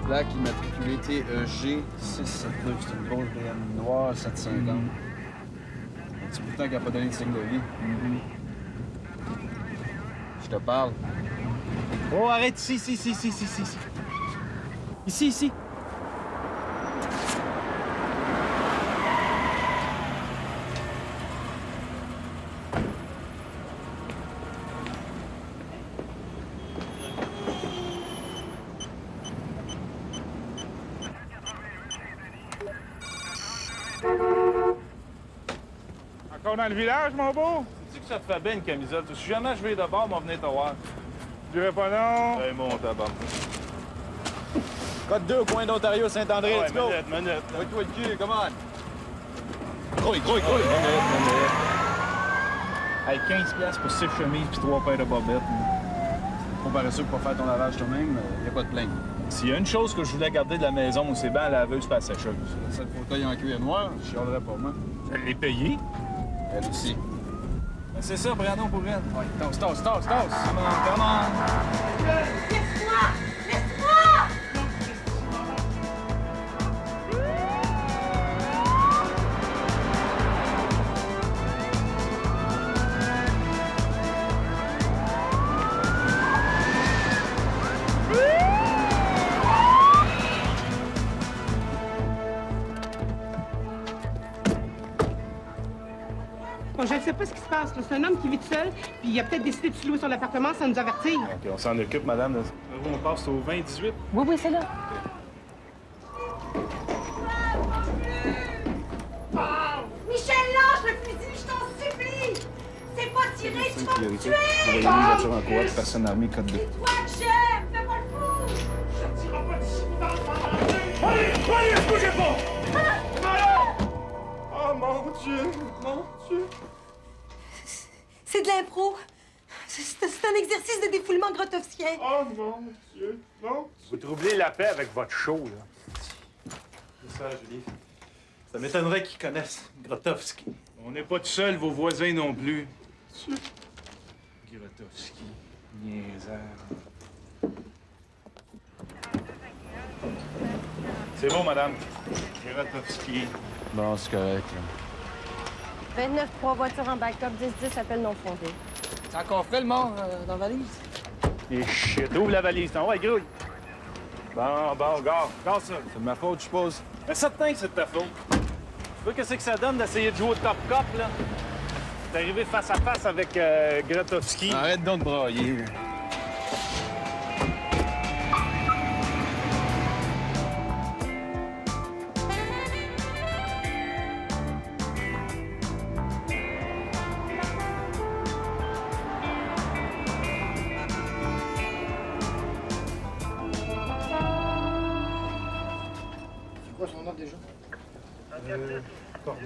Plaque immatriculée TEG 679. C'est une grosse BM noire 750. Un petit bout de temps qu'elle n'a pas donné de signe de vie. Je te parle. Oh, arrête ici. Ici. Encore dans le village, mon beau? Tu sais que ça te fait bien une camisole. Si jamais je vais de bord, m'en venir te voir. Je dirais pas non. Hey, mon tabac. Code 2 au coin d'Ontario, Saint-André, let's go! Minute. Toi le cul, come on! Grouille! Hey, 15$ pour 6 chemises puis 3 paires de bobettes. Faut paresseux pour pas faire ton lavage toi-même, y a pas de plainte. S'il y a une chose que je voulais garder de la maison, c'est bien la laveuse et la sécheuse. Cette fauteuil en cuir noir, je chialerais pas moi. Je l'ai payé. Elle aussi. Ben, c'est ça, Brandon, pour elle. Ouais, tasse! Come on. Laisse-moi! Bon, je ne sais pas ce qui se passe. C'est un homme qui vit tout seul, puis il a peut-être décidé de se louer son appartement sans nous avertir. OK, on s'en occupe, madame. On passe au 20-18. Oui, c'est là. Michel, lâche le fusil, je t'en supplie! C'est pas tiré, tu vas me tuer! Envoyez une voiture en coop, personne armée, code 2. C'est toi que j'aime, fais pas le fou! Je tirerai pas d'ici! Allez, bougez pas! Oh, mon Dieu! C'est de l'impro. C'est un exercice de défoulement grotowskien. Oh, mon Dieu! Non! Vous troublez la paix avec votre show, là. C'est ça, Julie. Ça m'étonnerait qu'ils connaissent Grotowski. On n'est pas tout seul, vos voisins non plus. Grotowski, niaiseur. C'est bon, madame. Grotowski. Bon, c'est correct. 29, 3 voitures en backup, 10-10, appel non fondé. C'est encore frais, le mort, dans la valise? Et shit, ouvre la valise, t'en ouais, grouille. Bon, gare ça. C'est de ma faute, je suppose. Mais certain que c'est de ta faute. Tu vois qu'est-ce que ça donne d'essayer de jouer au top cop, là? T'es arrivé face à face avec Grotowski. Arrête donc de brailler. C'est quoi son nom déjà? Corbin.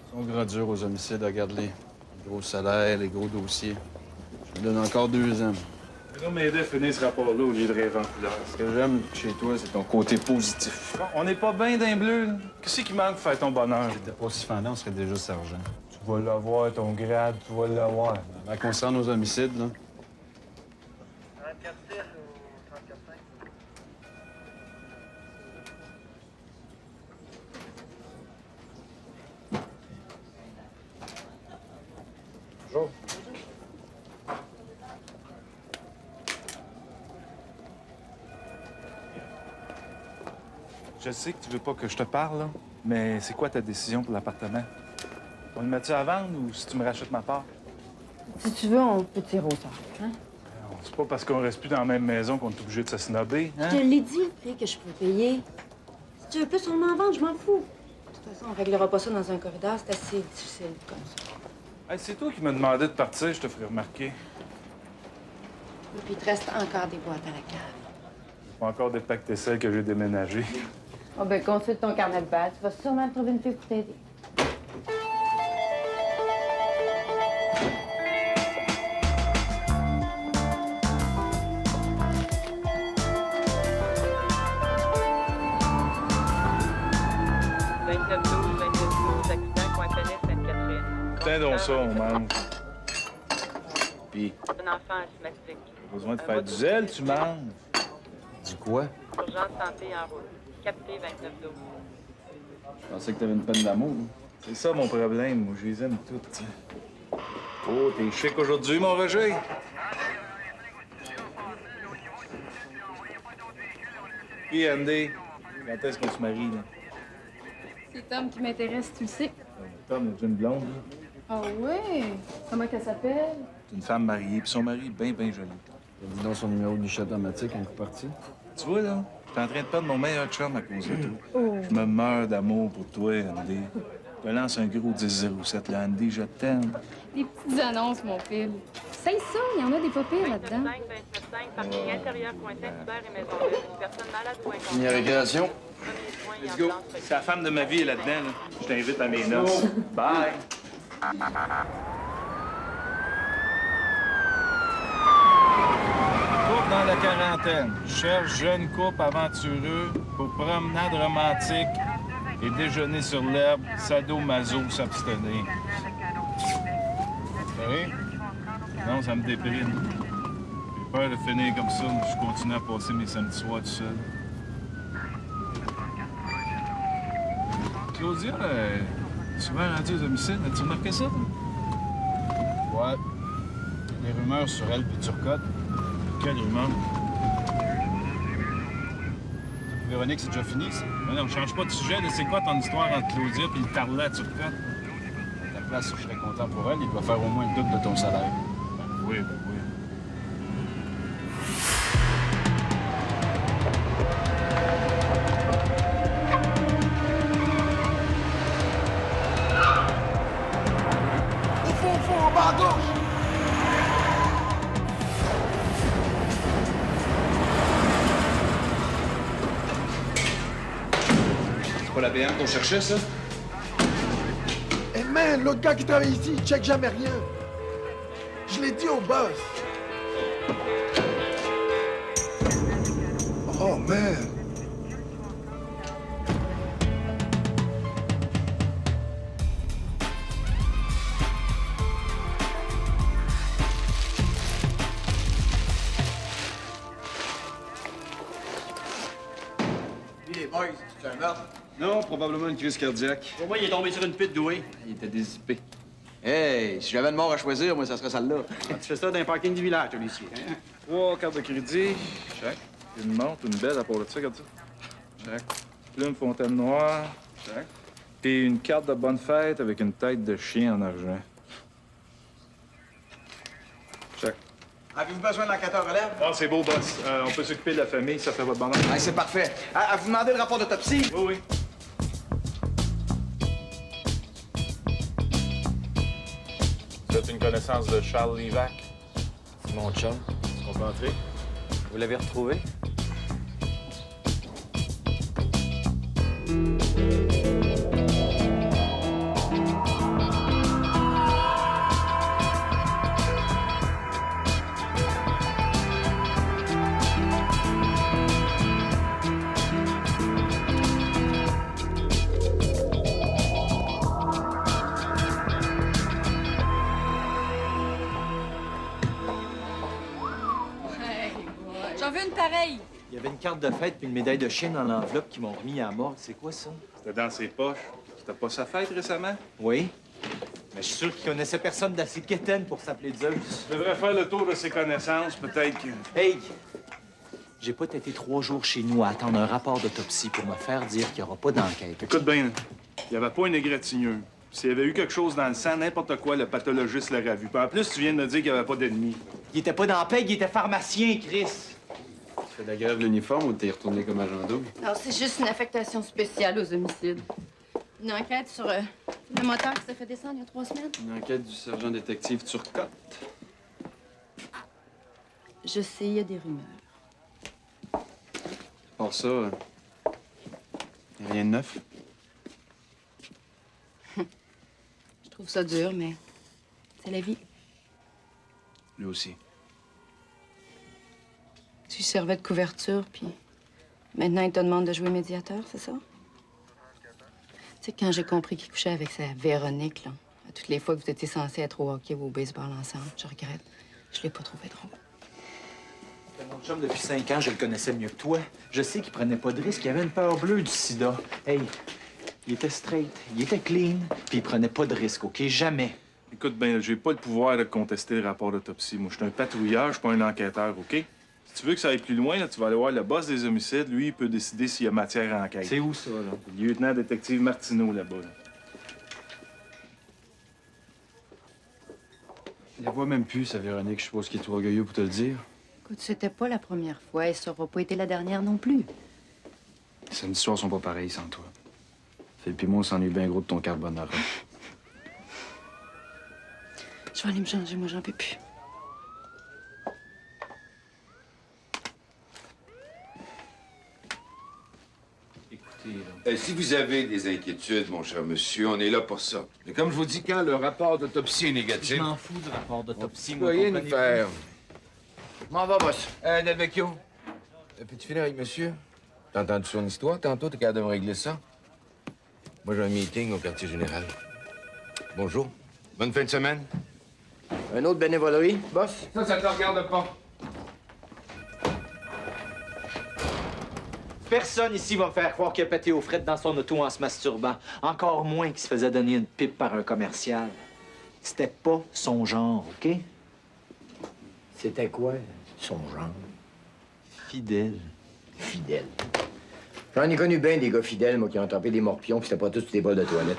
Ils sont gros durs aux homicides, regarde-les. Les gros salaires, les gros dossiers. Je me donne encore 2 ans. Tu vas m'aider à finir ce rapport-là au lieu de rêver en couleur. Ce que j'aime chez toi, c'est ton côté positif. Bon, on n'est pas bien d'un bleu, là. Qu'est-ce qui manque pour faire ton bonheur? Si t'étais pas si fendant, on serait déjà sergent. Tu vas l'avoir, ton grade, tu vas l'avoir. En concernant nos homicides, là, 34-6 ou 34-5? Bonjour. Je sais que tu veux pas que je te parle, là, mais c'est quoi ta décision pour l'appartement? On le met-tu à vendre ou si tu me rachètes ma part? Si tu veux, on peut tirer au sort. Hein? C'est pas parce qu'on reste plus dans la même maison qu'on est obligé de se snobber, hein? Je te l'ai dit, le prix que je peux payer. Si tu veux plus, on m'en vend, je m'en fous. De toute façon, on réglera pas ça dans un corridor, c'est assez difficile comme ça. Hey, c'est toi qui m'as demandé de partir, je te ferai remarquer. Et puis, il te reste encore des boîtes à la cave. Pas encore détecté celle que j'ai déménagée. Oh, ben, consulte ton carnet de bal. Tu vas sûrement trouver une fille pour t'aider. Tiens donc ça, on manque. Puis, Un enfant asthmatique. besoin de faire du zèle, tu manges. Du quoi? Urgence santé en route. Capté 2912. Je pensais que t'avais une peine d'amour. C'est ça mon problème, moi, je les aime toutes. Oh, t'es chic aujourd'hui, mon Roger? Puis, Andy, quand est-ce qu'on se marie, là? C'est Tom qui m'intéresse, tu le sais. Tom, c'est une blonde, là. Ah ouais? Comment qu'elle s'appelle? C'est une femme mariée, puis son mari est bien, bien joli. Dis donc son numéro de guichet automatique, un coup parti. Tu vois, là, je suis en train de perdre mon meilleur chum à cause de toi. Je me meurs d'amour pour toi, Andy. Je te lance un gros 10-07, là, Andy, je t'aime. Des petites annonces, mon fil. C'est ça, il y en a des pas pires là-dedans. 5, 29, parking intérieur, coin Saint-Hubert et Maisonneuve. Une personne malade ou Fini la récréation. Let's go. C'est la femme de ma vie est là-dedans, là. Je t'invite à mes noces. Bye. Couple dans la quarantaine. Cherche jeune couple aventureux pour promenade romantique et déjeuner sur l'herbe, sadomaso s'abstenir. Oui? Non, ça me déprime. J'ai peur de finir comme ça, mais je continue à passer mes samedis soirs tout seul. Claudia, souvent rendue aux homicides, as-tu remarqué ça, toi? Ouais. Les rumeurs sur elle puis Turcotte. Quelle rumeur? Véronique, c'est déjà fini, ça? Mais non, change pas de sujet. Là. C'est quoi ton histoire entre Claudia et le tarlat à Turcotte? À ta place, je serais content pour elle. Il doit faire au moins le double de ton salaire. Oui, oui. Au fond, en bas à gauche! C'est pas la BM qu'on cherchait, ça? Hey man, l'autre gars qui travaille ici, il check jamais rien. Je l'ai dit au boss. Oh man. Les boys, c'est un meurtre. Non, probablement une crise cardiaque. Au moins, il est tombé sur une pite douée. Il était dézippé. Hey, si j'avais une mort à choisir, moi, ça serait celle-là. Tu fais ça dans un parking du village, toi, ici. Hein? 3 cartes de crédit. Check. Une montre, une belle à part de ça, regarde ça. Check. Plume fontaine noire. Check. Et une carte de bonne fête avec une tête de chien en argent. Check. Avez-vous besoin de l'enquêteur relève? Ah, c'est beau, boss. On peut s'occuper de la famille, ça fait votre bonheur. Ah, c'est parfait. Vous demandez le rapport d'autopsie? Oui, oui. Vous êtes une connaissance de Charles Levac? C'est mon chum. On peut entrer? Vous l'avez retrouvé? J'en veux une pareille. Il y avait une carte de fête puis une médaille de chien dans l'enveloppe qu'ils m'ont remis à la morgue. C'est quoi ça? C'était dans ses poches. C'était pas sa fête récemment? Oui. Mais je suis sûr qu'il connaissait personne d'assez quétaine pour s'appeler Zeus. Je devrais faire le tour de ses connaissances, peut-être que... Hey! J'ai pas été 3 jours chez nous à attendre un rapport d'autopsie pour me faire dire qu'il n'y aura pas d'enquête. Écoute bien, là. Il n'y avait pas une égratignure. S'il y avait eu quelque chose dans le sang, n'importe quoi, le pathologiste l'aurait vu. Puis en plus, tu viens de me dire qu'il n'y avait pas d'ennemi. Il était pas dans la paix, il était pharmacien, Chris. Tu fais de la grève de l'uniforme ou t'es retourné comme agent double? Non, c'est juste une affectation spéciale aux homicides. Une enquête sur le moteur qui s'est fait descendre il y a 3 semaines. Une enquête du sergent détective Turcotte. Je sais, il y a des rumeurs. Pour ça, y a rien de neuf. Je trouve ça dur, mais c'est la vie. Lui aussi. Tu servais de couverture, puis maintenant, il te demande de jouer médiateur, c'est ça? Tu sais, quand j'ai compris qu'il couchait avec sa Véronique, là, à toutes les fois que vous étiez censés être au hockey ou au baseball ensemble, je regrette. Je l'ai pas trouvé drôle. C'était mon chum depuis 5 ans, je le connaissais mieux que toi. Je sais qu'il prenait pas de risque, il avait une peur bleue du sida. Hey, il était straight, il était clean, puis il prenait pas de risque, OK? Jamais. Écoute bien, j'ai pas le pouvoir de contester le rapport d'autopsie. Moi, je suis un patrouilleur, je suis pas un enquêteur, OK? Si tu veux que ça aille plus loin, là, tu vas aller voir le boss des homicides. Lui, il peut décider s'il y a matière à enquête. C'est où, ça, là? Le lieutenant-détective Martineau, là-bas. Là. Il la voit même plus, sa Véronique. Je suppose qu'il est trop orgueilleux pour te le dire. Écoute, c'était pas la première fois et ça aura pas été la dernière non plus. Les samedis soirs sont pas pareils sans toi. Philippe et moi, on s'ennuie bien gros de ton carbonara. Je vais aller me changer, moi j'en peux plus. Écoutez, là. Si vous avez des inquiétudes, mon cher monsieur, on est là pour ça. Mais comme je vous dis, quand le rapport d'autopsie est négatif, Je m'en fous du rapport d'autopsie, on moi, peut rien nous comprenez-vous? faire. Je m'en vais, boss. Del Vecchio, peux-tu finir avec monsieur? T'as entendu son histoire tantôt? T'es capable de me régler ça? Moi, j'ai un meeting au quartier général. Bonjour. Bonne fin de semaine. Un autre bénévolerie, boss? Ça te regarde pas. Personne ici va me faire croire qu'il a pété aux frettes dans son auto en se masturbant. Encore moins qu'il se faisait donner une pipe par un commercial. C'était pas son genre, OK? C'était quoi, son genre? Fidèle. Fidèle. J'en ai connu bien des gars fidèles, moi, qui ont tapé des morpions, puis c'était pas tous des bols de toilette.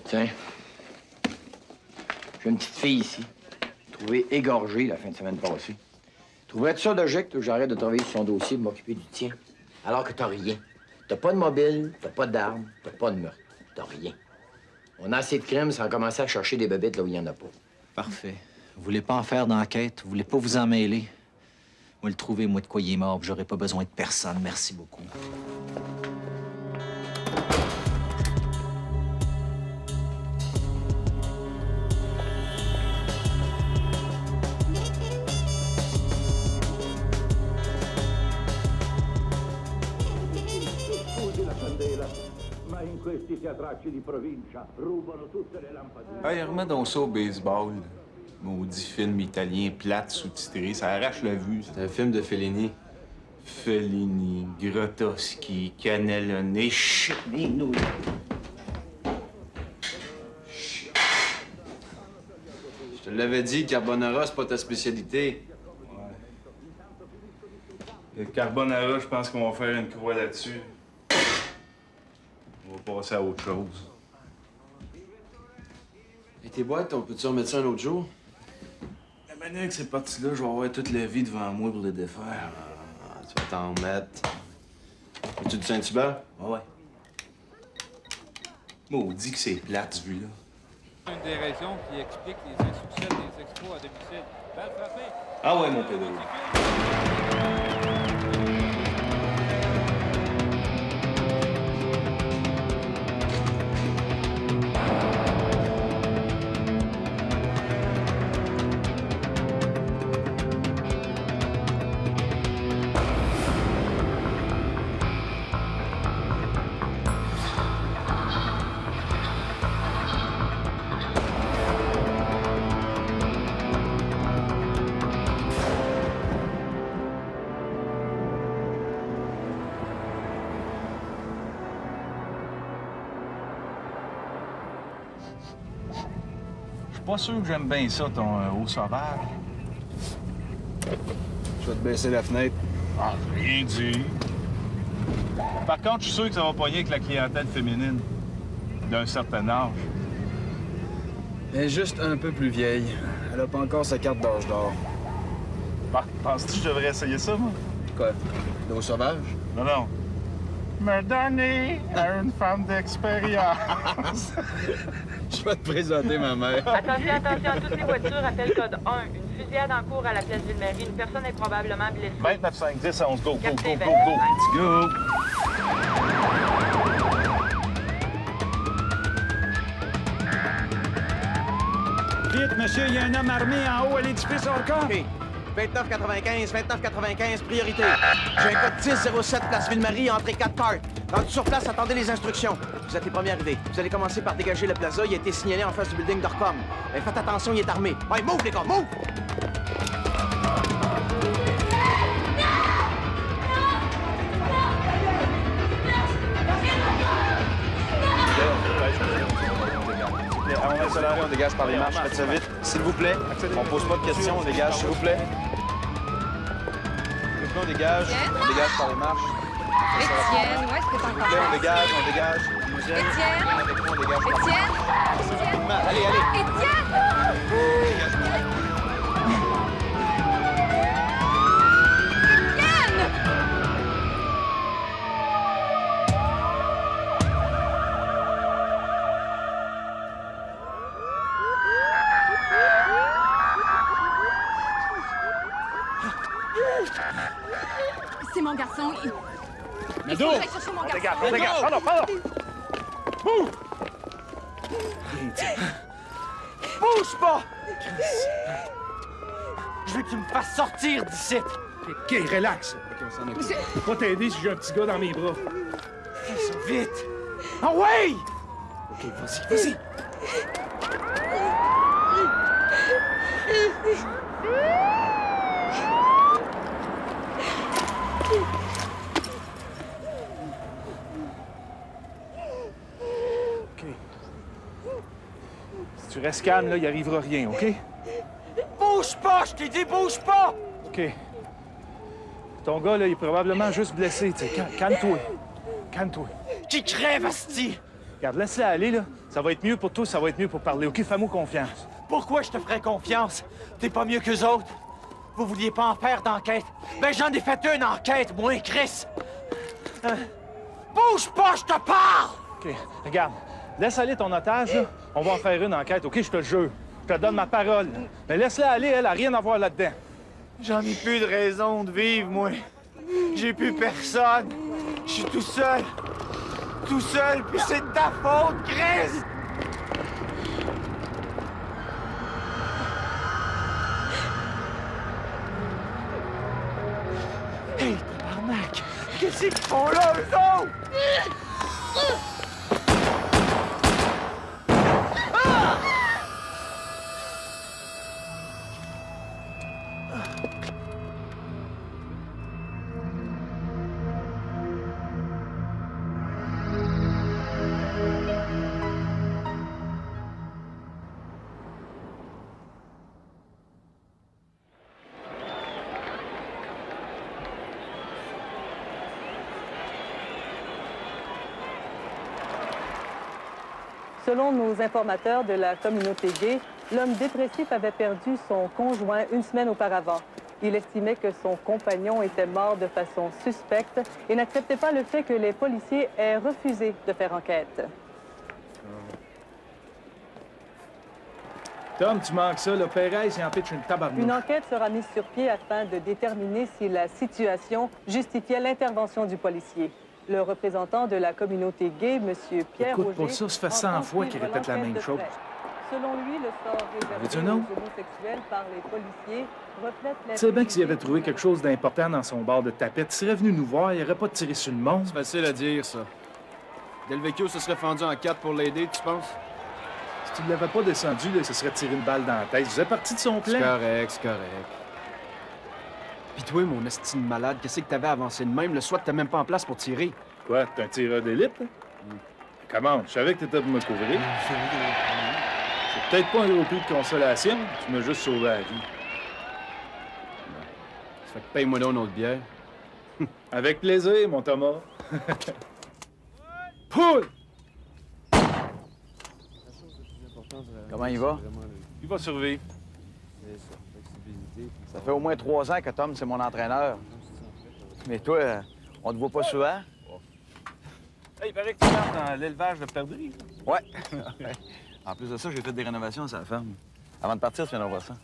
Tiens. J'ai une petite fille ici. Trouvée égorgée la fin de semaine passée. Trouverais-tu ça logique que j'arrête de travailler sur son dossier pour m'occuper du tien? Alors que t'as rien. T'as pas de mobile, t'as pas d'armes, t'as pas de meurtre. T'as rien. On a assez de crimes sans commencer à chercher des bébêtes là où il y en a pas. Parfait. Vous voulez pas en faire d'enquête, vous voulez pas vous en mêler. Moi, le trouver, moi, de quoi il est mort, puis j'aurais pas besoin de personne. Merci beaucoup. Hey, remets donc ça au baseball. Maudit film italien plate sous-titré, ça arrache la vue. C'est un film de Fellini. Fellini, Grotowski, Cannelloni, shit, les nouilles. Je te l'avais dit, carbonara, c'est pas ta spécialité. Le carbonara, je pense qu'on va faire une croix là-dessus. On va passer à autre chose. Et tes boîtes, on peut-tu remettre ça un autre jour? La manière que c'est parti là, je vais avoir toute la vie devant moi pour les défaire. Ah, tu vas t'en mettre. As-tu du Saint-Hubert? Ouais. Maudit que c'est plate, ce vue-là. Une des raisons qui explique les insuccès des expos à domicile. Balle frappée. Ah ouais, mon pédalo. Je suis pas sûr que j'aime bien ça, ton haut sauvage. Je vais te baisser la fenêtre. Ah, rien dit. Par contre, je suis sûr que ça va pogner avec la clientèle féminine d'un certain âge. Elle est juste un peu plus vieille. Elle a pas encore sa carte d'âge d'or. Penses-tu que je devrais essayer ça, moi? Quoi? L'eau sauvage? Non, non. Me donner à une femme d'expérience. Je vais te présenter ma mère. Attention, attention, toutes les voitures, appel code 1. Une fusillade en cours à la place Ville-Marie. Une personne est probablement blessée. 29, 5, 10, 11, go, go, go, Capté, go, go. 25. Let's go. Vite, monsieur, il y a un homme armé en haut à l'édifice Orca. 29,95, 29,95, priorité. J'ai un code 1007, place Ville-Marie, entrée 4 cartes. Rendu sur place, attendez les instructions. Vous êtes les premiers arrivés. Vous allez commencer par dégager le plaza. Il a été signalé en face du building d'Orcom. Faites attention, il est armé. Ouais, move, les gars, move! On va accélérer, on dégage par les marches. Faites ça vite, s'il vous plaît. On pose pas de questions, on dégage, s'il vous plaît. On dégage par les marches. Étienne, où est-ce que t'es encore? On dégage. Étienne! Avec moi, on dégage. Étienne! Allez. Étienne! C'est mon garçon. Il faut que j'aille chercher mon garçon. Pardon. Bouge! Bouge pas! Je veux que tu me fasses sortir d'ici. OK, relax. OK, on s'en occupe. Monsieur... Je peux pas t'aider si j'ai un petit gars dans mes bras. Fais ça vite! Ah ouais! OK, vas-y. Si tu restes calme, là, il arrivera rien, OK? Bouge pas! Je t'ai dit bouge pas! OK. Ton gars, là, il est probablement juste blessé, tu sais. Calme-toi. Qui crève, asti! Regarde, laisse-la aller, là. Ça va être mieux pour toi, ça va être mieux pour parler. OK, fais-moi confiance. Pourquoi je te ferais confiance? T'es pas mieux qu'eux autres? Vous vouliez pas en faire d'enquête? Ben j'en ai fait une enquête, moi, Chris! Bouge pas, je te parle! OK, regarde. Laisse aller ton otage, là. On va en faire une enquête, OK? Je te le jure. Je te donne ma parole. Mais laisse-la aller, elle a rien à voir là-dedans. J'en ai plus de raison de vivre, moi. J'ai plus personne. Je suis tout seul. Tout seul, puis c'est de ta faute, Chris! Hey, tabarnak! Qu'est-ce qu'ils font là, eux autres? Selon nos informateurs de la communauté gay, l'homme dépressif avait perdu son conjoint une semaine auparavant. Il estimait que son compagnon était mort de façon suspecte et n'acceptait pas le fait que les policiers aient refusé de faire enquête. Tom, tu manques ça, là. Perez, il en pitch une tabarnouche. Une enquête sera mise sur pied afin de déterminer si la situation justifiait l'intervention du policier. Le représentant de la communauté gay, M. Pierre Écoute, Roger... pour ça fait 100 fois qu'il répète la même chose. Selon lui, le sort Veux-tu réservé un aux autre? homosexuels par les policiers reflète la... Tu sais bien que s'il avait trouvé quelque chose d'important dans son bar de tapette, il serait venu nous voir, il aurait pas tiré sur le monde. C'est facile à dire, ça. Delvecchio se serait fendu en 4 pour l'aider, tu penses? Si tu ne l'avais pas descendu, là, il se serait tiré une balle dans la tête. Il faisait partie de son plan. C'est correct. Pis toi, mon estime malade, qu'est-ce que t'avais avancé de même? Le SWAT t'as même pas en place pour tirer. Quoi, t'es un tireur d'élite, là? Comment? Je savais que t'étais pour me couvrir. C'est peut-être pas un gros prix de consolation, tu m'as juste sauvé la vie. Ça fait que paye-moi donc une autre bière. Avec plaisir, mon Thomas. Poule! Comment il va? Il va survivre. Ça fait au moins 3 ans que Tom, c'est mon entraîneur. Mais toi, on te voit pas souvent? Hey, il paraît que tu parles dans l'élevage de perdrix. Ouais. En plus de ça, j'ai fait des rénovations à sa ferme. Avant de partir, tu viendras voir ça.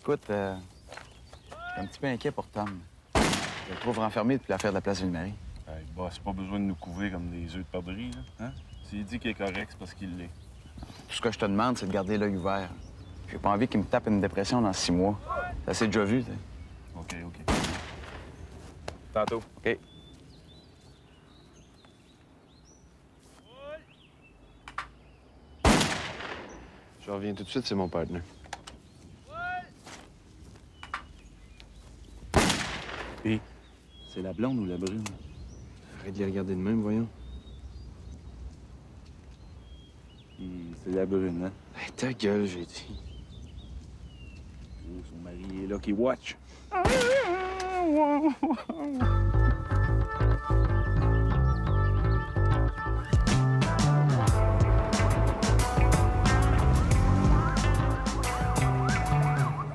Écoute, je suis un petit peu inquiet pour Tom. Je le trouve renfermé depuis l'affaire de la place Ville-Marie. Hey, boss, pas besoin de nous couvrir comme des œufs de perdrix, là. Hein? S'il dit qu'il est correct, c'est parce qu'il l'est. Tout ce que je te demande, c'est de garder l'œil ouvert. J'ai pas envie qu'il me tape une dépression dans 6 mois. Ça s'est déjà vu, tu sais. OK. Tantôt. OK. Je reviens tout de suite, c'est mon partenaire. Puis, c'est la blonde ou la brune? Arrête de les regarder de même, voyons. C'est la brune, hein? Hey, ta gueule, j'ai dit. Oh, son mari est là qui watch.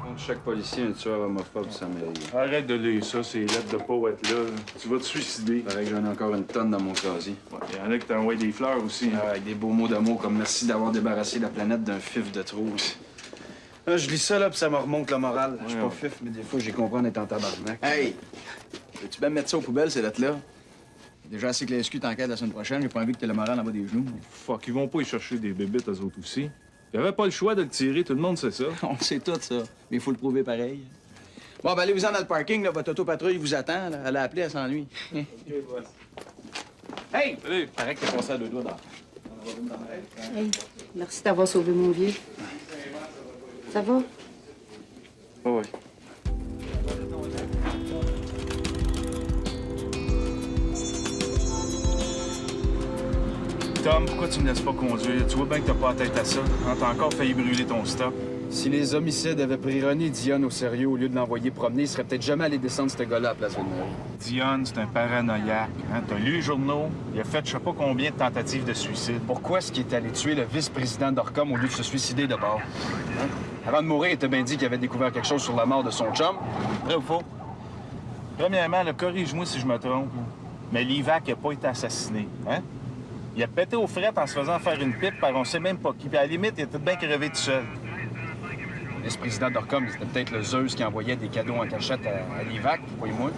Contre chaque policier, un tueur homophobe, ça m'aille. Arrête de lire ça, c'est lettres de poète, là. Tu vas te suicider. Paraît que j'en ai encore une tonne dans mon casier. Il y en a qui t'envoient des fleurs aussi. Ah, avec des beaux mots d'amour comme merci d'avoir débarrassé la planète d'un fif de trop. Là, je lis ça, là, puis ça me remonte le moral. Je suis pas fif, mais des fois, j'ai compris en étant tabarnak. Hey! Veux-tu bien me mettre ça aux poubelles, ces lettres-là? Déjà assez que la SQ t'enquête la semaine prochaine, j'ai pas envie que t'aies le moral en bas des genoux. Fuck, ils vont pas y chercher des bébites, eux autres aussi. Il y avait pas le choix de le tirer, tout le monde sait ça. On sait tout, ça. Mais il faut le prouver pareil. Bon, ben allez-vous-en dans le parking, là. Votre autopatrouille vous attend, là. Elle a appelé, elle s'ennuie. Hey! Salut! Paraît que t'es passé à 2 doigts dans... Hey, merci d'avoir sauvé mon vieux. Ça va? Oui. Tom, pourquoi tu me laisses pas conduire? Tu vois bien que t'as pas la tête à ça. Hein, t'as encore failli brûler ton stock. Si les homicides avaient pris René Dionne au sérieux au lieu de l'envoyer promener, il serait peut-être jamais allé descendre ce gars-là à la place Ville-Marie. Dionne, c'est un paranoïaque. Hein? T'as lu les journaux? Il a fait je sais pas combien de tentatives de suicide. Pourquoi est-ce qu'il est allé tuer le vice-président d'Orcom au lieu de se suicider d'abord? Hein? Avant de mourir, il était bien dit qu'il avait découvert quelque chose sur la mort de son chum. Vrai ou faux? Premièrement, là, corrige-moi si je me trompe, là. Mais Livac n'a pas été assassiné. Hein? Il a pété aux frettes en se faisant faire une pipe par on sait même pas qui. Puis à la limite, il était bien crevé tout seul. Le vice-président d'Orcom, c'était peut-être le Zeus qui envoyait des cadeaux en cachette à l'IVAC, croyez-moi.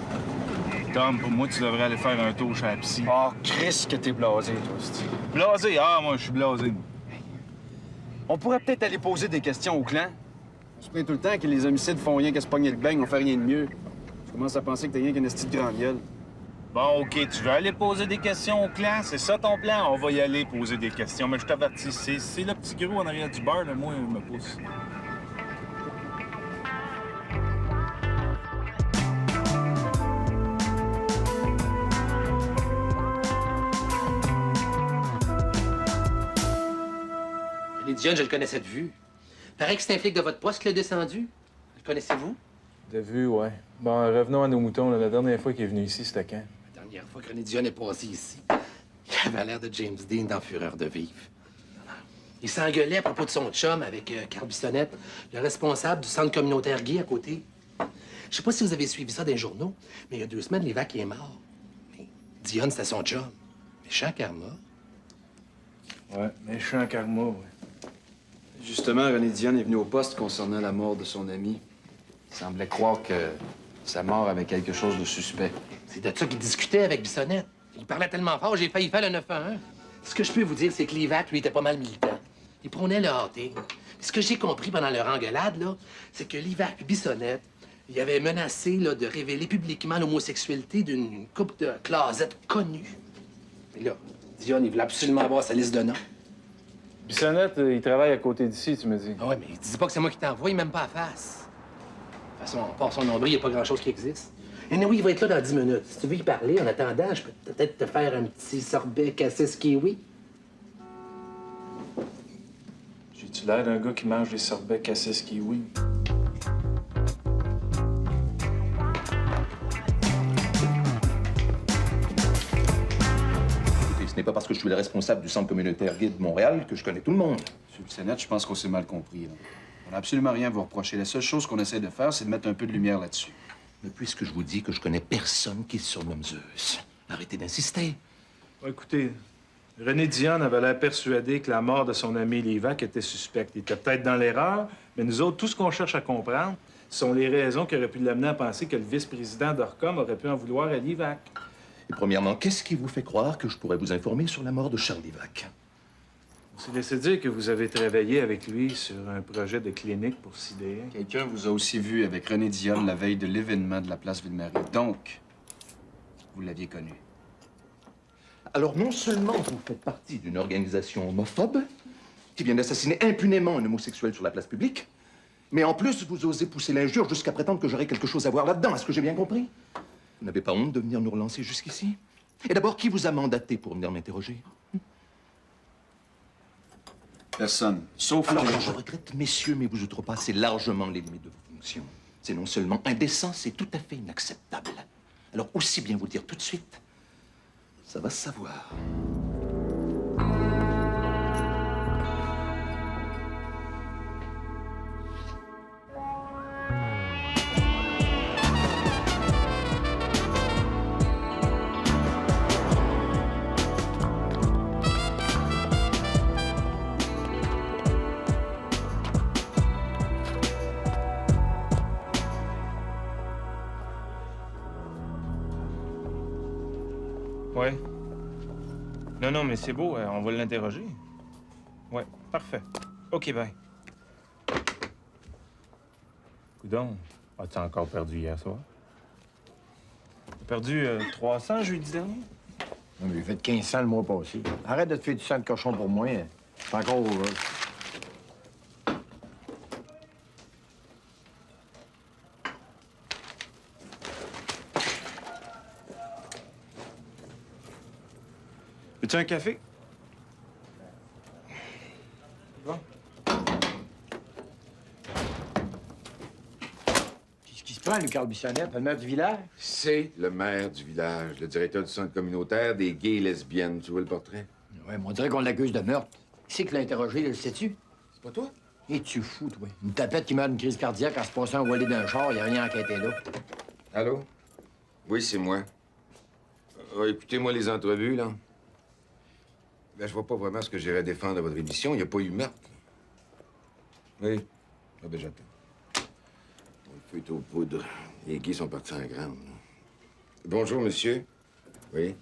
Tom, pour moi, tu devrais aller faire un tour chez la psy. Oh, Chris, que t'es blasé, toi, c'ti. Blasé? Ah, moi, je suis blasé. On pourrait peut-être aller poser des questions au clan. On se plaint tout le temps que les homicides font rien qu'à se pogner le beigne, on fait rien de mieux. Je commence à penser que t'as rien qu'une esti de grande gueule. Bon, OK, tu veux aller poser des questions au clan? C'est ça ton plan? On va y aller poser des questions. Mais je t'avertis, c'est le petit gros en arrière du bar, là, moi, il me pousse. René Dionne, je le connaissais de vue. Paraît que c'est un flic de votre poste qui l'a descendu. Le connaissez-vous? De vue, ouais. Bon, revenons à nos moutons. Là. La dernière fois qu'il est venu ici, c'était quand? La dernière fois que René Dionne est passé ici, il avait l'air de James Dean dans Fureur de vivre. Il s'engueulait à propos de son chum avec Carl Bissonnette, le responsable du centre communautaire gay à côté. Je sais pas si vous avez suivi ça dans les journaux, mais il y a 2 semaines, Lévesque est mort. Mais Dionne, c'était son chum. Méchant karma. Ouais, méchant karma, ouais. Justement, René Dionne est venu au poste concernant la mort de son ami. Il semblait croire que sa mort avait quelque chose de suspect. C'est de ça qu'il discutait avec Bissonnette. Il parlait tellement fort, j'ai failli faire le 911. Ce que je peux vous dire, c'est que Lévesque, lui, était pas mal militant. Il prônait le hâté. Ce que j'ai compris pendant leur engueulade, là, c'est que Lévesque et Bissonnette, il avait menacé là, de révéler publiquement l'homosexualité d'une couple de closettes connue. Mais là, Dionne, il voulait absolument avoir sa liste de noms. Bissonnette, il travaille à côté d'ici, tu me dis. Ah ouais, mais dis pas que c'est moi qui t'envoie, même pas à face. De toute façon, par son nombril, il n'y a pas grand-chose qui existe. Et oui, il va être là dans 10 minutes. Si tu veux y parler, en attendant, je peux peut-être te faire un petit sorbet cassis kiwi. J'ai-tu l'air d'un gars qui mange des sorbets cassis kiwi? Ce n'est pas parce que je suis le responsable du centre communautaire gay de Montréal que je connais tout le monde. Monsieur le Sénat, je pense qu'on s'est mal compris. Là. On n'a absolument rien à vous reprocher. La seule chose qu'on essaie de faire, c'est de mettre un peu de lumière là-dessus. Mais puisque je vous dis que je connais personne qui se surnomme Zeus, arrêtez d'insister. Écoutez, René Dionne avait l'air persuadé que la mort de son ami Lévesque était suspecte. Il était peut-être dans l'erreur, mais nous autres, tout ce qu'on cherche à comprendre sont les raisons qui auraient pu l'amener à penser que le vice-président d'Orcom aurait pu en vouloir à Lévesque. Et premièrement, qu'est-ce qui vous fait croire que je pourrais vous informer sur la mort de Charles Lévesque? On s'est laissé dire que vous avez travaillé avec lui sur un projet de clinique pour sidérer. Quelqu'un vous a aussi vu avec René Dionne la veille de l'événement de la place Ville-Marie. Donc, vous l'aviez connu. Alors, non seulement vous faites partie d'une organisation homophobe qui vient d'assassiner impunément un homosexuel sur la place publique, mais en plus, vous osez pousser l'injure jusqu'à prétendre que j'aurais quelque chose à voir là-dedans. Est-ce que j'ai bien compris? Vous n'avez pas honte de venir nous relancer jusqu'ici? Et d'abord, qui vous a mandaté pour venir m'interroger? Personne. Sauf Alors, que... je regrette, messieurs, mais vous outrepassez largement les limites de vos fonctions. C'est non seulement indécent, c'est tout à fait inacceptable. Alors, aussi bien vous le dire tout de suite, ça va se savoir. Ouais. Non, mais c'est beau, on va l'interroger. Ouais, parfait. OK, bye. Coudon, as-tu encore perdu hier soir? T'as perdu 300 jeudi dernier? Non, mais j'ai fait 1500 le mois passé. Arrête de te faire du sang de cochon pour moi. C'est encore heureux. Veux-tu un café? Bon. Qu'est-ce qui se passe, Carl Bissonnette, le maire du village? C'est le maire du village, le directeur du centre communautaire des gays et lesbiennes. Tu vois le portrait? Ouais, mais on dirait qu'on l'accuse de meurtre. Qui c'est qui l'a interrogé, le sais-tu? C'est pas toi? Es-tu fou, toi? Une tapette qui meurt d'une crise cardiaque en se passant au volet d'un char, y a rien enquêté là. Allô? Oui, c'est moi. Écoutez-moi les entrevues, là. Ben, je vois pas vraiment ce que j'irais défendre à votre émission. Il n'y a pas eu meurtre. Oui. Ah ben, j'attends. Le feu est aux poudres. Les gays sont partis en grande. Bonjour, monsieur. Oui.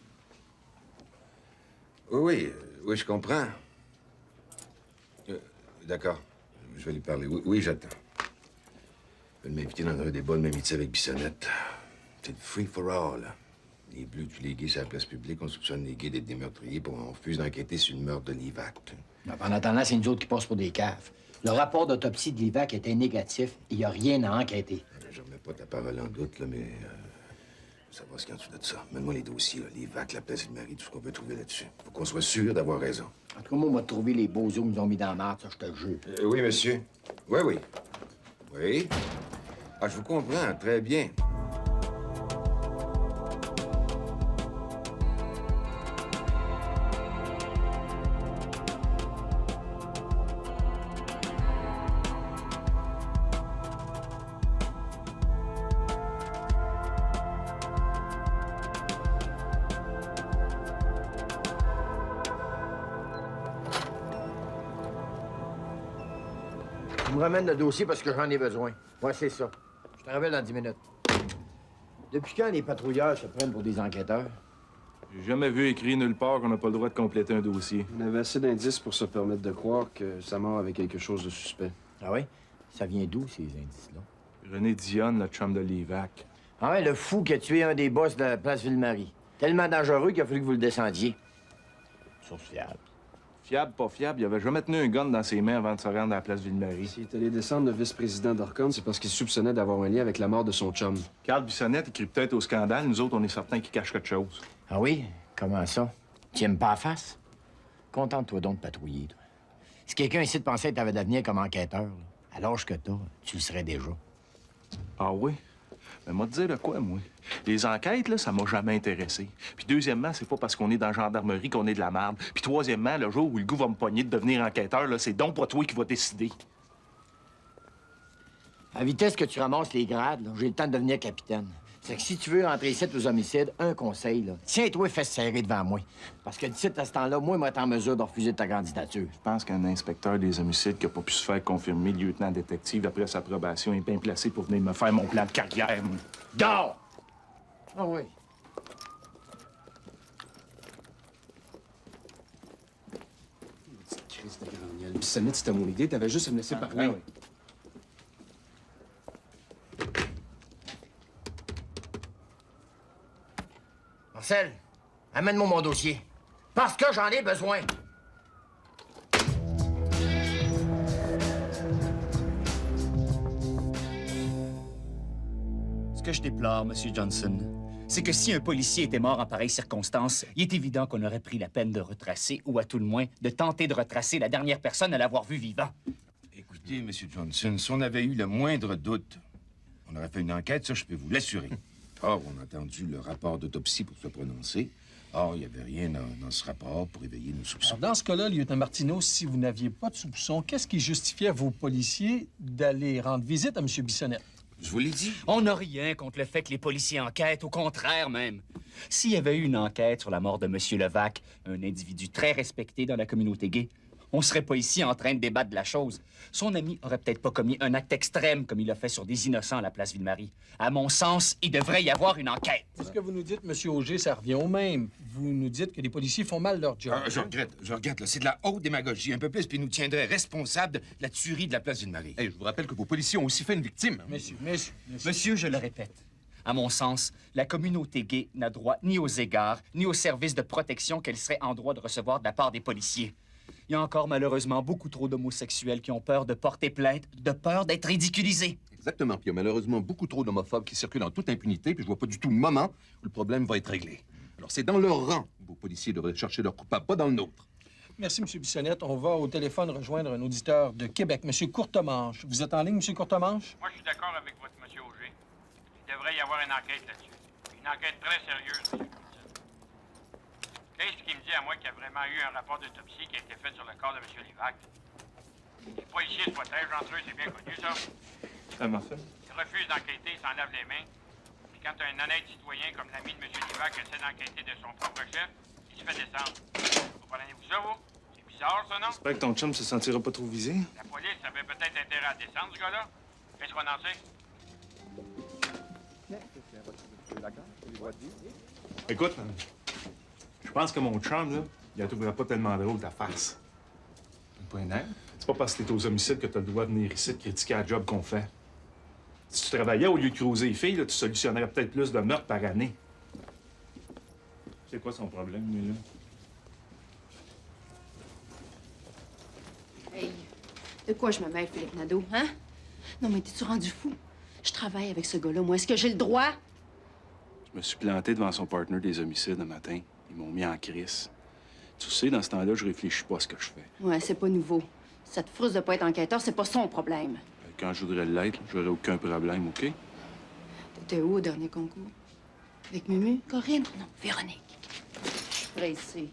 Oui, je comprends. D'accord. Je vais lui parler. Oui, j'attends. Je vais m'inviter dans un débat de m'amitié avec Bissonnette. C'est le free for all, là. Les Bleus tuent les gays sur la place publique, on soupçonne les gays d'être des meurtriers, puis on refuse d'enquêter sur le meurtre de Livac. En attendant, c'est nous autres qui passent pour des caves. Le rapport d'autopsie de l'IVAC était négatif. Il n'y a rien à enquêter. Je remets pas ta parole en doute, là, mais... ça va ce qu'il y a en dessous de ça. Mets-moi les dossiers, là. L'IVAC, la place Ville-Marie, tout ce qu'on peut trouver là-dessus. Faut qu'on soit sûr d'avoir raison. En tout cas, moi, on va trouver les beaux os qui nous ont mis dans la marde, ça, je te le jure. Oui, monsieur. Oui. Oui. Ah, je vous comprends, très bien. Tu me ramènes le dossier parce que j'en ai besoin. Ouais, c'est ça. Je te rappelle dans 10 minutes. Depuis quand les patrouilleurs se prennent pour des enquêteurs? J'ai jamais vu écrit nulle part qu'on n'a pas le droit de compléter un dossier. On avait assez d'indices pour se permettre de croire que sa mort avait quelque chose de suspect. Ah oui? Ça vient d'où, ces indices-là? René Dionne, le chum de Livac. Ah ouais, le fou qui a tué un des boss de la place Ville-Marie. Tellement dangereux qu'il a fallu que vous le descendiez. Source fiable. Fiable, pas fiable, il avait jamais tenu un gun dans ses mains avant de se rendre à la place Ville-Marie. S'il est allé descendre le vice-président d'Orcon, c'est parce qu'il soupçonnait d'avoir un lien avec la mort de son chum. Carl Bissonnette écrit peut-être au scandale. Nous autres, on est certains qu'il cache quelque chose. Ah oui? Comment ça? Tu aimes pas la face? Contente-toi donc de patrouiller, toi. Si quelqu'un ici te pensait que t'avais de l'avenir comme enquêteur, là, à l'âge que t'as, tu le serais déjà. Ah oui? Mais moi, te dire de quoi, moi? Les enquêtes, là, ça m'a jamais intéressé. Puis deuxièmement, c'est pas parce qu'on est dans la gendarmerie qu'on est de la merde. Puis troisièmement, le jour où le goût va me pogner de devenir enquêteur, là, c'est donc pas toi qui vas décider. À vitesse que tu ramasses les grades, là, j'ai le temps de devenir capitaine. C'est que si tu veux rentrer ici aux homicides, un conseil, là, tiens-toi fesses serrées devant moi. Parce que d'ici à ce temps-là, moi, je vais être en mesure de refuser ta candidature. Je pense qu'un inspecteur des homicides qui a pas pu se faire confirmer lieutenant détective après sa probation est bien placé pour venir me faire mon plan de carrière. Dors! Ah oui. Petite crise Bissonnette, c'était mon idée. T'avais juste à me laisser parler. oui. Marcel, amène-moi mon dossier. Parce que j'en ai besoin. Ce que je déplore, M. Johnson, c'est que si un policier était mort en pareille circonstance, il est évident qu'on aurait pris la peine de retracer, ou à tout le moins, de tenter de retracer la dernière personne à l'avoir vu vivant. Écoutez, M. Johnson, si on avait eu le moindre doute, on aurait fait une enquête, ça, je peux vous l'assurer. Or, on a attendu le rapport d'autopsie pour se prononcer. Or, il n'y avait rien dans ce rapport pour éveiller nos soupçons. Alors, dans ce cas-là, lieutenant Martineau, si vous n'aviez pas de soupçons, qu'est-ce qui justifiait à vos policiers d'aller rendre visite à M. Bissonnette? Je vous l'ai dit. On n'a rien contre le fait que les policiers enquêtent, au contraire même. S'il y avait eu une enquête sur la mort de M. Levac, un individu très respecté dans la communauté gay, on serait pas ici en train de débattre de la chose. Son ami aurait peut-être pas commis un acte extrême comme il a fait sur des innocents à la place Ville-Marie. À mon sens, il devrait y avoir une enquête. Ce que vous nous dites, M. Auger, ça revient au même. Vous nous dites que les policiers font mal leur job. Je regrette, là. C'est de la haute démagogie. Un peu plus, puis ils nous tiendraient responsables de la tuerie de la place Ville-Marie. Hey, je vous rappelle que vos policiers ont aussi fait une victime. Monsieur, je le répète. À mon sens, la communauté gay n'a droit ni aux égards, ni aux services de protection qu'elle serait en droit de recevoir de la part des policiers. Il y a encore malheureusement beaucoup trop d'homosexuels qui ont peur de porter plainte, de peur d'être ridiculisés. Exactement. Puis il y a malheureusement beaucoup trop d'homophobes qui circulent en toute impunité, puis je vois pas du tout le moment où le problème va être réglé. Alors c'est dans leur rang que vos policiers devraient chercher leur coupable, pas dans le nôtre. Merci, M. Bissonnette. On va au téléphone rejoindre un auditeur de Québec, M. Courtemanche. Vous êtes en ligne, M. Courtemanche? Moi, je suis d'accord avec votre M. Auger. Il devrait y avoir une enquête là-dessus. Une enquête très sérieuse, M. Qu'est-ce qui me dit à moi qu'il y a vraiment eu un rapport d'autopsie qui a été fait sur le corps de M. Levac? Les policiers se protègent entre eux, c'est bien connu, ça. Marcel? Ils refusent d'enquêter, ils s'en lavent les mains. Et quand un honnête citoyen comme l'ami de M. Levac essaie d'enquêter de son propre chef, il se fait descendre. Comprenez-vous ça, vous? C'est bizarre, ça, non? J'espère que ton chum se sentira pas trop visé. La police avait peut-être intérêt à descendre, ce gars-là. Qu'est-ce qu'on en sait? Écoute, je pense que mon chum, là, il la trouvera pas tellement drôle, ta farce. Pas un air? C'est pas parce que t'es aux homicides que t'as le droit de venir ici de critiquer la job qu'on fait. Si tu travaillais au lieu de cruiser les filles, là, tu solutionnerais peut-être plus de meurtres par année. C'est quoi son problème, lui, là? Hey, de quoi je me mêle, Philippe Nadeau, hein? Non, mais t'es-tu rendu fou? Je travaille avec ce gars-là, moi. Est-ce que j'ai le droit? Je me suis planté devant son partenaire des homicides un matin. Ils m'ont mis en crise. Tu sais, dans ce temps-là, je réfléchis pas à ce que je fais. Ouais, c'est pas nouveau. Ça te frustre de pas être enquêteur, c'est pas son problème. Quand je voudrais l'être, j'aurais aucun problème, OK? T'étais où au dernier concours? Avec Mumu? Corinne? Non, Véronique. Je suis pressée.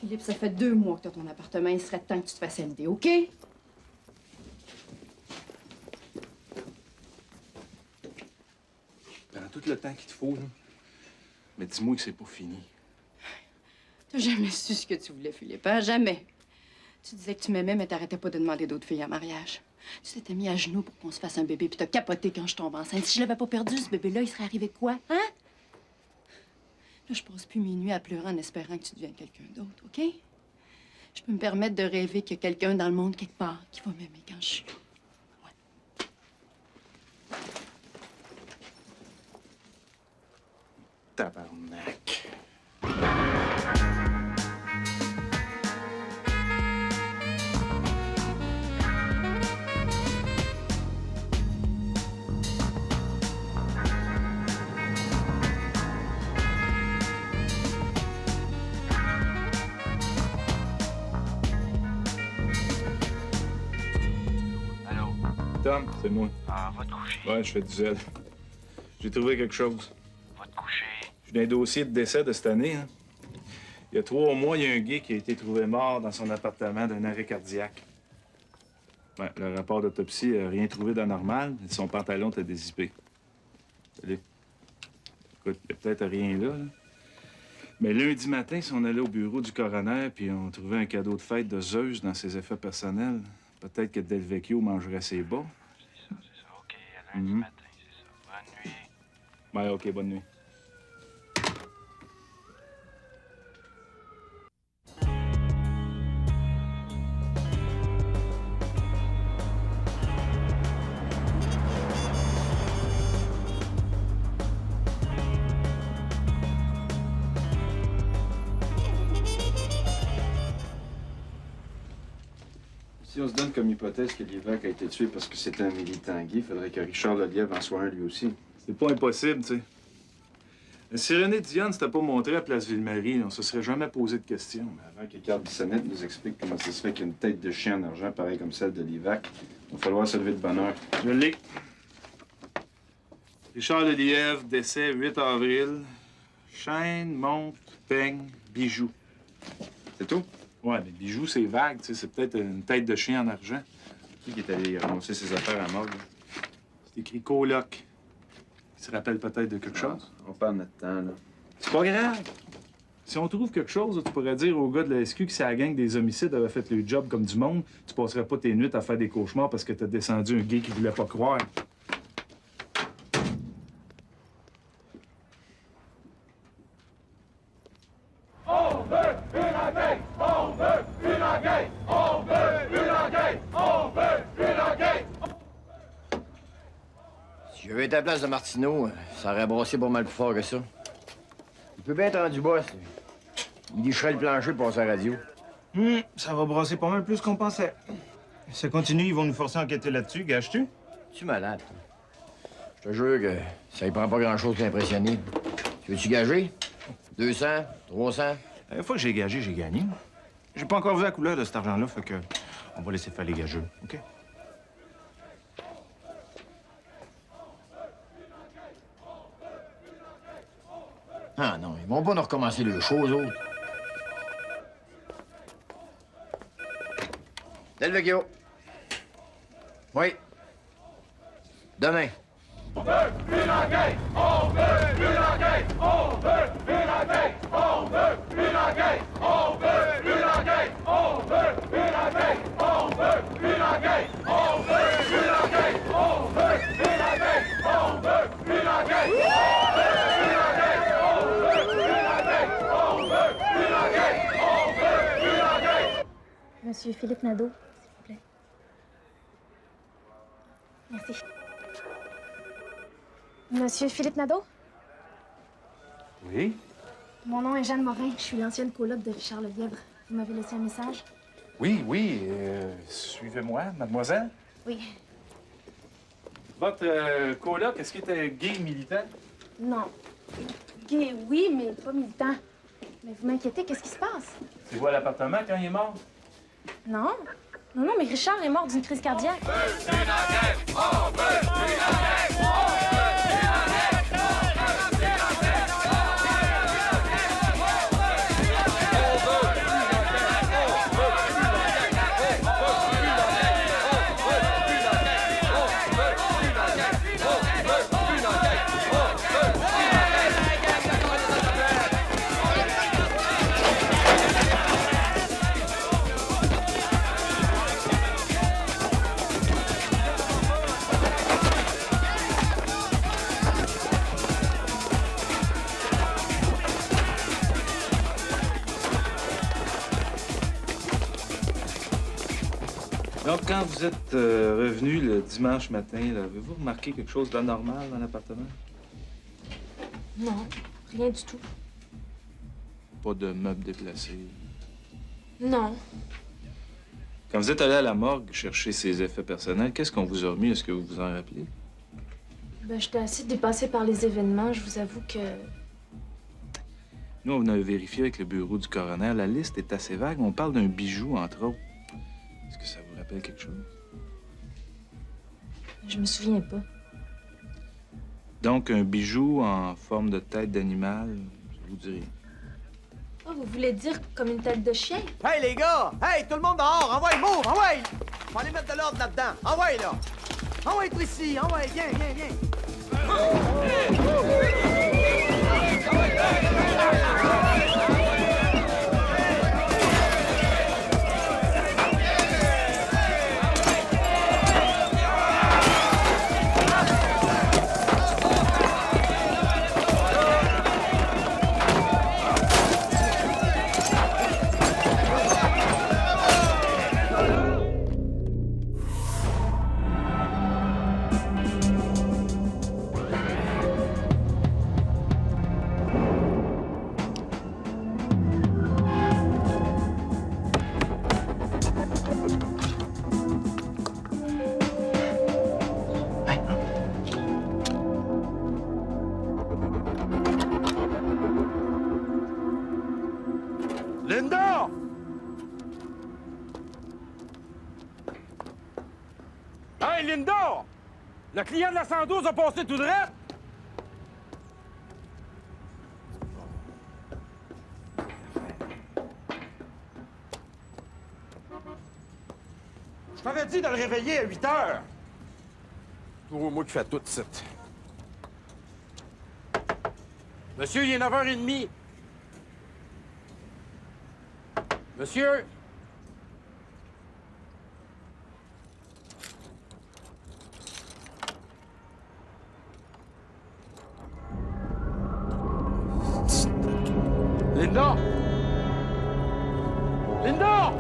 Philippe, ça fait 2 mois que t'as ton appartement. Il serait temps que tu te fasses l'idée, OK? Prends tout le temps qu'il te faut, là. Mais dis-moi que c'est pas fini. T'as jamais su ce que tu voulais, Philippe, hein? Jamais. Tu disais que tu m'aimais, mais t'arrêtais pas de demander d'autres filles en mariage. Tu t'étais mis à genoux pour qu'on se fasse un bébé, puis t'as capoté quand je tombe enceinte. Si je l'avais pas perdu, ce bébé-là, il serait arrivé quoi, hein? Là, je passe plus mes nuits à pleurer en espérant que tu deviennes quelqu'un d'autre, OK? Je peux me permettre de rêver qu'il y a quelqu'un dans le monde quelque part qui va m'aimer quand je suis là. Tabarnak. Allô? Tom, c'est moi. Ah, va te coucher. Ouais, je fais du zèle. J'ai trouvé quelque chose. Va te coucher. Je suis dans un dossier de décès de cette année. Hein. Il y a 3 mois, il y a un gay qui a été trouvé mort dans son appartement d'un arrêt cardiaque. Ouais, le rapport d'autopsie n'a rien trouvé d'anormal. Son pantalon était dézippé. Salut. Écoute, il n'y a peut-être rien là, là. Mais lundi matin, si on allait au bureau du coroner puis on trouvait un cadeau de fête de Zeus dans ses effets personnels, peut-être que Del Vecchio mangerait ses bas. C'est ça. OK, à lundi matin, c'est ça. Bonne nuit. Ouais, OK, bonne nuit. Si on se donne comme hypothèse que Lévesque a été tué parce que c'était un militant gay, il faudrait que Richard Lelièvre en soit un lui aussi. C'est pas impossible, tu sais. Si René Dionne s'était pas montré à Place Ville-Marie, on se serait jamais posé de questions. Mais avant que Carl Bissonnette nous explique comment ça se fait qu'une tête de chien en argent pareille comme celle de Lévesque, il va falloir se lever de bonne heure. Je l'ai. Richard Lelièvre, décès 8 avril. Chaîne, montre, peigne, bijoux. C'est tout? Ouais, mais bijoux, c'est vague, tu sais. C'est peut-être une tête de chien en argent. Qui est allé ramasser ses affaires à morgue? C'est écrit coloc. Il se rappelle peut-être de quelque chose? On perd notre temps, là. C'est pas grave. Si on trouve quelque chose, tu pourrais dire au gars de la SQ que si la gang des homicides avait fait le job comme du monde, tu passerais pas tes nuits à faire des cauchemars parce que t'as descendu un gay qui voulait pas croire. On veut une enquête! On veut une enquête! On veut une enquête! On veut une enquête! Si j'avais été à la place de Martineau, ça aurait brassé pas mal plus fort que ça. Il peut bien être rendu boss. Lui. Il licherait le plancher pour passer à la radio. Ça va brasser pas mal plus qu'on pensait. Si ça continue, ils vont nous forcer à enquêter là-dessus. Gages-tu? Tu es malade, toi. Je te jure que ça y prend pas grand-chose pour l'impressionner. Tu veux-tu gager? 200? 300? Une fois que j'ai gagé, j'ai gagné. J'ai pas encore vu la couleur de cet argent-là, fait que on va laisser faire les gageux, OK? Ah non, ils vont pas nous recommencer le show, eux autres. Del Vecchio. Oui. Demain. On veut une enquête! On veut une enquête! On veut une enquête! On veut une enquête! On veut une enquête! On veut une enquête! On veut une enquête! On veut une enquête! On veut une enquête! On veut une enquête! Monsieur Philippe Nadeau, s'il vous plaît. Merci. Monsieur Philippe Nadeau? Oui? Mon nom est Jeanne Morin. Je suis l'ancienne coloc de Richard Lelièvre. Vous m'avez laissé un message? Oui, suivez-moi, mademoiselle. Oui. Votre coloc, est-ce qu'il était gay militant? Non. Gay, oui, mais pas militant. Mais vous m'inquiétez, qu'est-ce qui se passe? C'est vous à l'appartement quand il est mort? Non. Non, mais Richard est mort d'une crise cardiaque. Donc, quand vous êtes revenu le dimanche matin, avez-vous remarqué quelque chose d'anormal dans l'appartement? Non, rien du tout. Pas de meubles déplacés. Non. Quand vous êtes allé à la morgue chercher ses effets personnels, qu'est-ce qu'on vous a remis? Est-ce que vous vous en rappelez? Ben, j'étais assez dépassée par les événements. Je vous avoue que... Nous, on a vérifié avec le bureau du coroner. La liste est assez vague. On parle d'un bijou, entre autres. Est-ce que ça vous rappelle quelque chose? Je me souviens pas. Donc, un bijou en forme de tête d'animal, ça vous dirait. Oh, vous voulez dire comme une tête de chien? Hey, les gars! Hey, tout le monde dehors! Envoie, move! Envoie! Faut aller mettre de l'ordre là-dedans. Envoie, là! Envoie, ici! Envoie, viens! Linda! Le client de la 112 a passé tout droit! Je t'avais dit de le réveiller à 8 heures! Toujours moi qui fais tout de suite. Monsieur, il est 9h30. Monsieur? Linda! Linda!